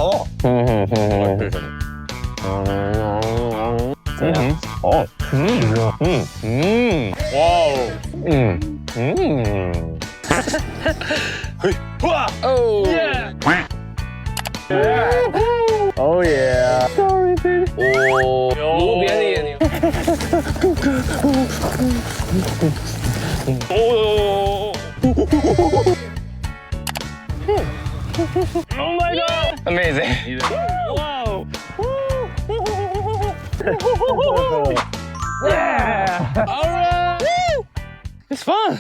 Oh. Oh. Wow. Oh. Yeah. Oh yeah. Sorry, baby. Oh. 路边的你。Oh. Oh my god! Amazing. Wow. Yeah. All right. It's fun.